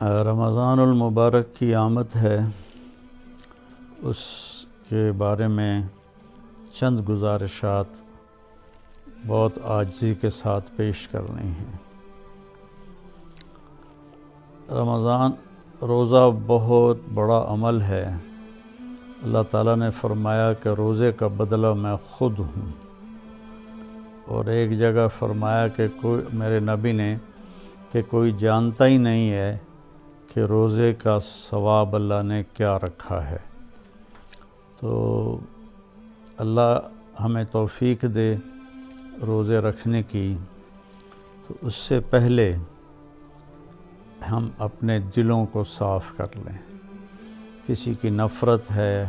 رمضان المبارک کی آمد ہے، اس کے بارے میں چند گزارشات بہت عاجزی کے ساتھ پیش کرنی ہیں۔ رمضان روزہ بہت بڑا عمل ہے۔ اللہ تعالیٰ نے فرمایا کہ روزے کا بدلہ میں خود ہوں، اور ایک جگہ فرمایا کہ میرے نبی نے کہ کوئی جانتا ہی نہیں ہے کہ روزے کا ثواب اللہ نے کیا رکھا ہے۔ تو اللہ ہمیں توفیق دے روزے رکھنے کی۔ تو اس سے پہلے ہم اپنے دلوں کو صاف کر لیں۔ کسی کی نفرت ہے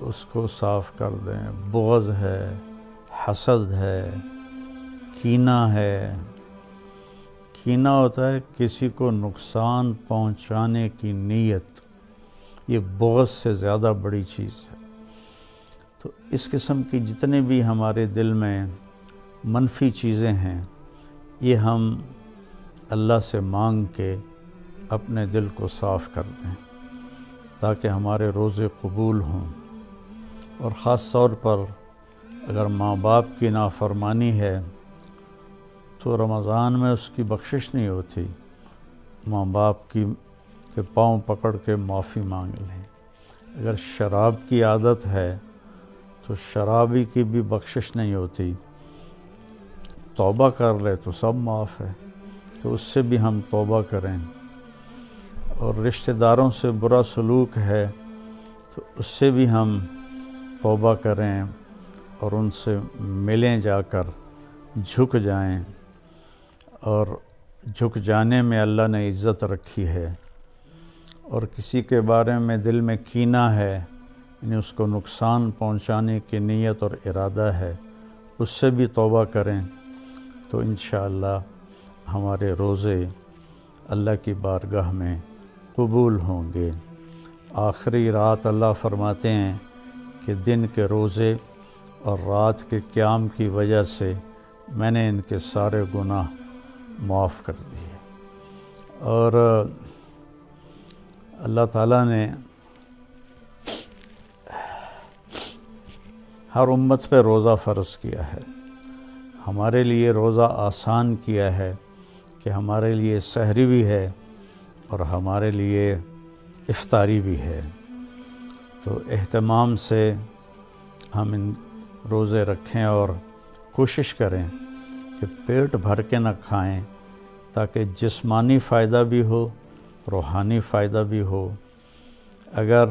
اس کو صاف کر دیں، بغض ہے، حسد ہے، کینہ ہے۔ کینہ ہوتا ہے کسی کو نقصان پہنچانے کی نیت، یہ بغض سے زیادہ بڑی چیز ہے۔ تو اس قسم کی جتنے بھی ہمارے دل میں منفی چیزیں ہیں، یہ ہم اللہ سے مانگ کے اپنے دل کو صاف کر دیں تاکہ ہمارے روزے قبول ہوں۔ اور خاص طور پر اگر ماں باپ کی نافرمانی ہے تو رمضان میں اس کی بخشش نہیں ہوتی۔ ماں باپ کے پاؤں پکڑ کے معافی مانگ لیں۔ اگر شراب کی عادت ہے تو شرابی کی بھی بخشش نہیں ہوتی، توبہ کر لے تو سب معاف ہے۔ تو اس سے بھی ہم توبہ کریں۔ اور رشتہ داروں سے برا سلوک ہے تو اس سے بھی ہم توبہ کریں اور ان سے ملیں، جا کر جھک جائیں۔ اور جھک جانے میں اللہ نے عزت رکھی ہے۔ اور کسی کے بارے میں دل میں کینہ ہے، یعنی اس کو نقصان پہنچانے کی نیت اور ارادہ ہے، اس سے بھی توبہ کریں تو انشاءاللہ ہمارے روزے اللہ کی بارگاہ میں قبول ہوں گے۔ آخری رات اللہ فرماتے ہیں کہ دن کے روزے اور رات کے قیام کی وجہ سے میں نے ان کے سارے گناہ معاف کر دیے۔ اور اللہ تعالیٰ نے ہر امت پہ روزہ فرض کیا ہے۔ ہمارے لیے روزہ آسان کیا ہے کہ ہمارے لیے سحری بھی ہے اور ہمارے لیے افطاری بھی ہے۔ تو اہتمام سے ہم ان روزے رکھیں اور کوشش کریں کہ پیٹ بھر کے نہ کھائیں تاکہ جسمانی فائدہ بھی ہو، روحانی فائدہ بھی ہو۔ اگر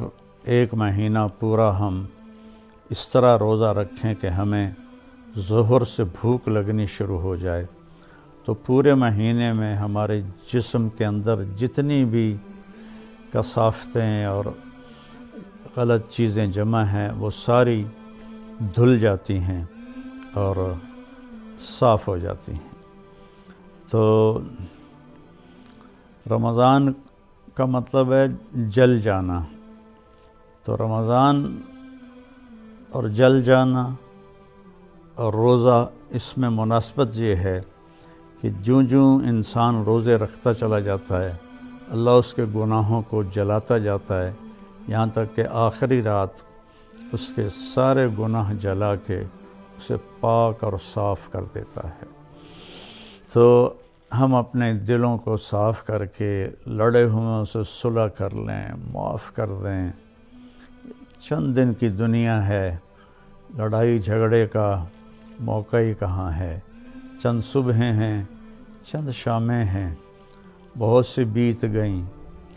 ایک مہینہ پورا ہم اس طرح روزہ رکھیں کہ ہمیں ظہر سے بھوک لگنی شروع ہو جائے تو پورے مہینے میں ہمارے جسم کے اندر جتنی بھی کثافتیں اور غلط چیزیں جمع ہیں وہ ساری دھل جاتی ہیں اور صاف ہو جاتی ہیں۔ تو رمضان کا مطلب ہے جل جانا۔ تو رمضان اور جل جانا اور روزہ، اس میں مناسبت یہ ہے کہ جوں جوں انسان روزے رکھتا چلا جاتا ہے اللہ اس کے گناہوں کو جلاتا جاتا ہے، یہاں تک کہ آخری رات اس کے سارے گناہ جلا کے اسے پاک اور صاف کر دیتا ہے۔ تو ہم اپنے دلوں کو صاف کر کے لڑے ہوئے سے صلح کر لیں، معاف کر دیں۔ چند دن کی دنیا ہے، لڑائی جھگڑے کا موقع ہی کہاں ہے۔ چند صبحیں ہیں، چند شامیں ہیں، بہت سی بیت گئیں،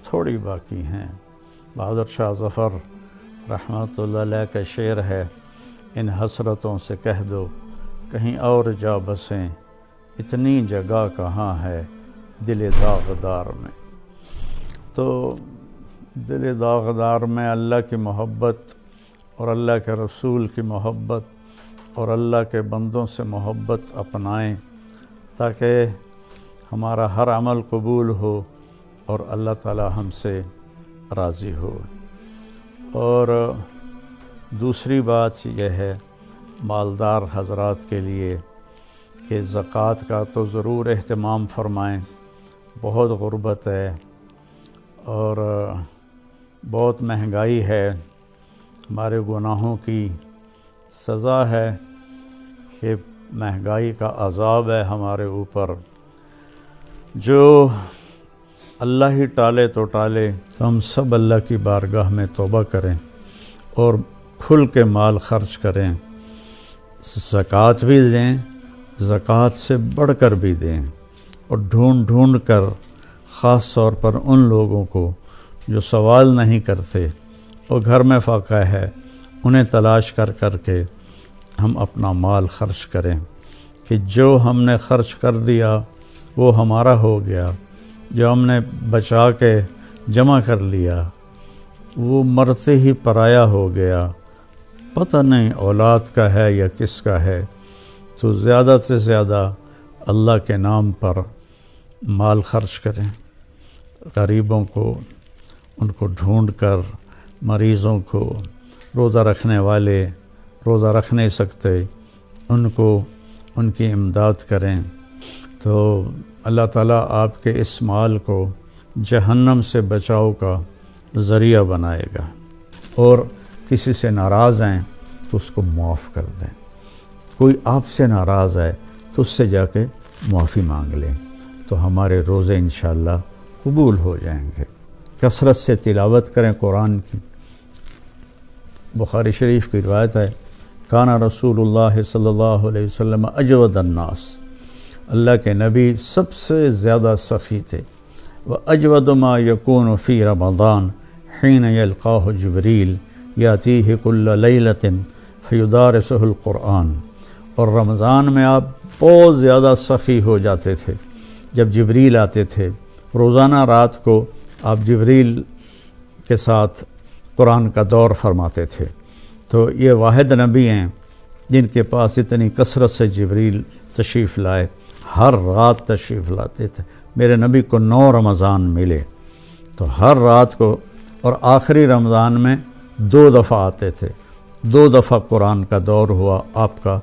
تھوڑی باقی ہیں۔ بہادر شاہ ظفر رحمۃ اللہ علیہ کا شعر ہے، ان حسرتوں سے کہہ دو کہیں اور جا بسیں، اتنی جگہ کہاں ہے دل داغدار میں۔ تو دل داغدار میں اللہ کی محبت اور اللہ کے رسول کی محبت اور اللہ کے بندوں سے محبت اپنائیں تاکہ ہمارا ہر عمل قبول ہو اور اللہ تعالی ہم سے راضی ہو۔ اور دوسری بات یہ ہے مالدار حضرات کے لیے کہ زکوٰۃ کا تو ضرور اہتمام فرمائیں۔ بہت غربت ہے، اور بہت مہنگائی ہے، ہمارے گناہوں کی سزا ہے کہ مہنگائی کا عذاب ہے ہمارے اوپر۔ جو اللہ ہی ٹالے تو ٹالے، تو ہم سب اللہ کی بارگاہ میں توبہ کریں اور کھل کے مال خرچ کریں، زکوٰۃ بھی دیں، زکوٰۃ سے بڑھ کر بھی دیں، اور ڈھونڈ ڈھونڈ کر خاص طور پر ان لوگوں کو جو سوال نہیں کرتے اور گھر میں فاقہ ہے، انہیں تلاش کر کر کے ہم اپنا مال خرچ کریں کہ جو ہم نے خرچ کر دیا وہ ہمارا ہو گیا، جو ہم نے بچا کے جمع کر لیا وہ مرتے ہی پرایا ہو گیا، پتہ نہیں اولاد کا ہے یا کس کا ہے۔ تو زیادہ سے زیادہ اللہ کے نام پر مال خرچ کریں، غریبوں کو، ان کو ڈھونڈ کر، مریضوں کو، روزہ رکھنے والے روزہ رکھ نہیں سکتے ان کو ان کی امداد کریں، تو اللہ تعالیٰ آپ کے اس مال کو جہنم سے بچاؤ کا ذریعہ بنائے گا۔ اور کسی سے ناراض ہیں تو اس کو معاف کر دیں، کوئی آپ سے ناراض ہے تو اس سے جا کے معافی مانگ لیں، تو ہمارے روزے انشاءاللہ قبول ہو جائیں گے۔ کثرت سے تلاوت کریں قرآن کی۔ بخاری شریف کی روایت ہے، کانا رسول اللہ صلی اللہ علیہ وسلم اجود الناس، اللہ کے نبی سب سے زیادہ سخی تھے، وَأَجْوَدُ مَا يَكُونُ فِي رَمَضَانَ حِينَ يَلْقَاهُ جِبْرِيلُ يَأْتِيهِ كُلَّ لَيْلَةٍ فَيُدَارِسُهُ الْقُرْآنَ، اور رمضان میں آپ بہت زیادہ سخی ہو جاتے تھے، جب جبریل آتے تھے روزانہ رات کو آپ جبریل کے ساتھ قرآن کا دور فرماتے تھے۔ تو یہ واحد نبی ہیں جن کے پاس اتنی کثرت سے جبریل تشریف لائے، ہر رات تشریف لاتے تھے۔ میرے نبی کو 9 رمضان ملے، تو ہر رات کو، اور آخری رمضان میں 2 دفعہ آتے تھے، 2 دفعہ قرآن کا دور ہوا آپ کا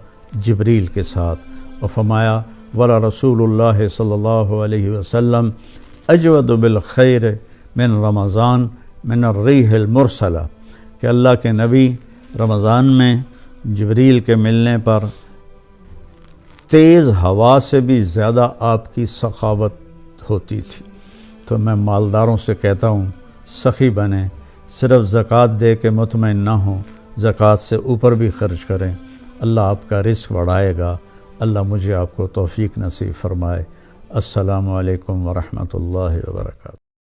جبریل کے ساتھ، اور فرمایا ولا رسول اللہ صلی اللہ علیہ وسلم اجود بالخیر من رمضان من الریح المرسلہ، کہ اللہ کے نبی رمضان میں جبریل کے ملنے پر تیز ہوا سے بھی زیادہ آپ کی سخاوت ہوتی تھی۔ تو میں مالداروں سے کہتا ہوں سخی بنیں، صرف زکوٰۃ دے کے مطمئن نہ ہوں، زکوٰۃ سے اوپر بھی خرچ کریں، اللہ آپ کا رزق بڑھائے گا۔ اللہ مجھے آپ کو توفیق نصیب فرمائے۔ السلام علیکم ورحمۃ اللہ وبرکاتہ۔